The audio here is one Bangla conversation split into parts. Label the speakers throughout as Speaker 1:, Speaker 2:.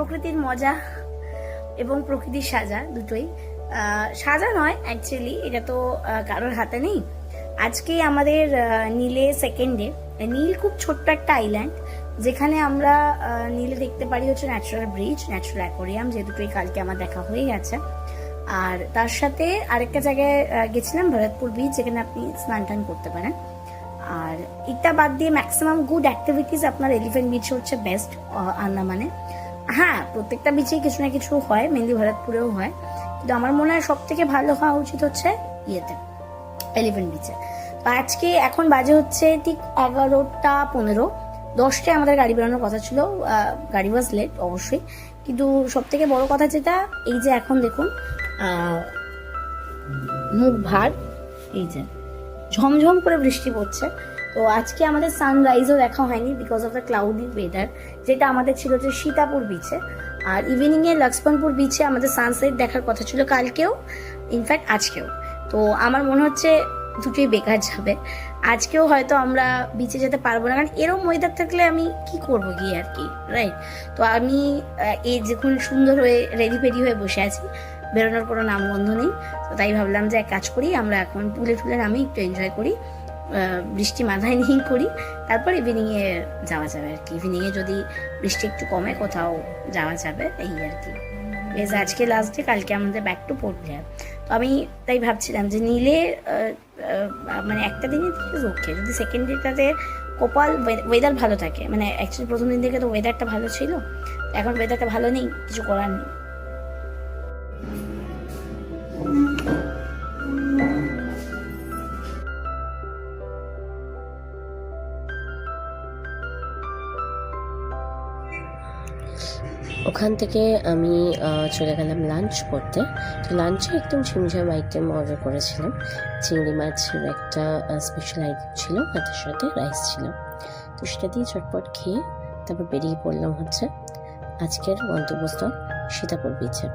Speaker 1: প্রকৃতির মজা এবং প্রকৃতির সাজা দুটোই। সাজা নয় অ্যাকচুয়ালি, এটা তো কারোর হাতে নেই। আজকেই আমাদের নীলে সেকেন্ড ডে। নীল খুব ছোট্ট একটা আইল্যান্ড, যেখানে আমরা নীলে দেখতে পারি হচ্ছে ন্যাচারাল ব্রিজ, ন্যাচারাল অ্যাকোরিয়াম, যে দুটোই কালকে আমার দেখা হয়ে গেছে। আর তার সাথে আরেকটা জায়গায় গেছিলাম, ভরতপুর বিচ, যেখানে আপনি স্নান টান করতে পারেন। আর এটা বাদ দিয়ে ম্যাক্সিমাম গুড অ্যাক্টিভিটিস আপনার এলিফ্যান্ট বিচ হচ্ছে বেস্ট আন্দামানে। হ্যাঁ, প্রত্যেকটা বিচেই কিছু না কিছু হয়, মেনলি ভরতপুরেও হয়, কিন্তু আমার মনে হয় সব থেকে ভালো হওয়া উচিত হচ্ছে ইয়েতে, এলিফ্যান্ট বিচে। তো আজকে এখন বাজে হচ্ছে ঠিক 11:15, 10টায় আমাদের গাড়ি বেরোনোর কথা ছিল। গাড়ি ওয়াজ লেট অবশ্যই, কিন্তু সব থেকে বড় কথা যেটা, এই যে এখন দেখুন মুখ ভার, এই যে ঝমঝম করে বৃষ্টি পড়ছে। তো আজকে আমাদের সানরাইজও দেখা হয়নি because of the cloudy weather, যেটা আমাদের ছিল যে সীতাপুর বিচে। আর ইভিনিংয়ে লক্ষ্মণপুর বিচে আমাদের সানসেট দেখার কথা ছিল কালকেও, ইনফ্যাক্ট আজকেও। তো আমার মনে হচ্ছে দুটোই বেকার যাবে। আজকেও হয়তো আমরা বিচে যেতে পারবো না, কারণ এরম ওয়েদার থাকলে আমি কি করবো গিয়ে আর কি, রাইট? তো আমি এই যখন সুন্দর হয়ে রেডি ফেডি হয়ে বসে আছি, বেরোনোর কোনো নামগন্ধ নেই। তো তাই ভাবলাম যে এক কাজ করি, আমরা এখন পুলে টুলে নামি একটু এনজয় করি, বৃষ্টি মাথায় নিয়েই করি, তারপর ইভিনিংয়ে যাওয়া যাবে আর কি। ইভিনিংয়ে যদি বৃষ্টি একটু কমে কোথাও যাওয়া যাবে, এই আর কি। বেশ, আজকে লাস্ট ডে, কালকে আমাদের ব্যাক টু পোর্ট ব্লেয়ার। তো আমি তাই ভাবছিলাম যে নীলে মানে একটা দিনই ওকে, যদি সেকেন্ড ডেটাতে কপাল ওয়েদার ভালো থাকে, মানে অ্যাকচুয়ালি প্রথম দিন থেকে তো ওয়েদারটা ভালো ছিল, এখন ওয়েদারটা ভালো নেই, কিছু করার নেই।
Speaker 2: ওখান থেকে আমি চলে গেলাম লাঞ্চ করতে। তো লাঞ্চে একদম ঝিমঝাম আইটেম অর্ডার করেছিলাম। চিংড়ি মাছের একটা স্পেশাল আইটেম ছিল, আর তার সাথে রাইস ছিল। তো সেটা দিয়ে চটপট খেয়ে তারপর বেরিয়ে পড়লাম হচ্ছে আজকের গন্তব্যস্থল সীতাপুর বিচে।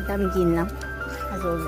Speaker 1: এটা আমি কিনলাম রোল।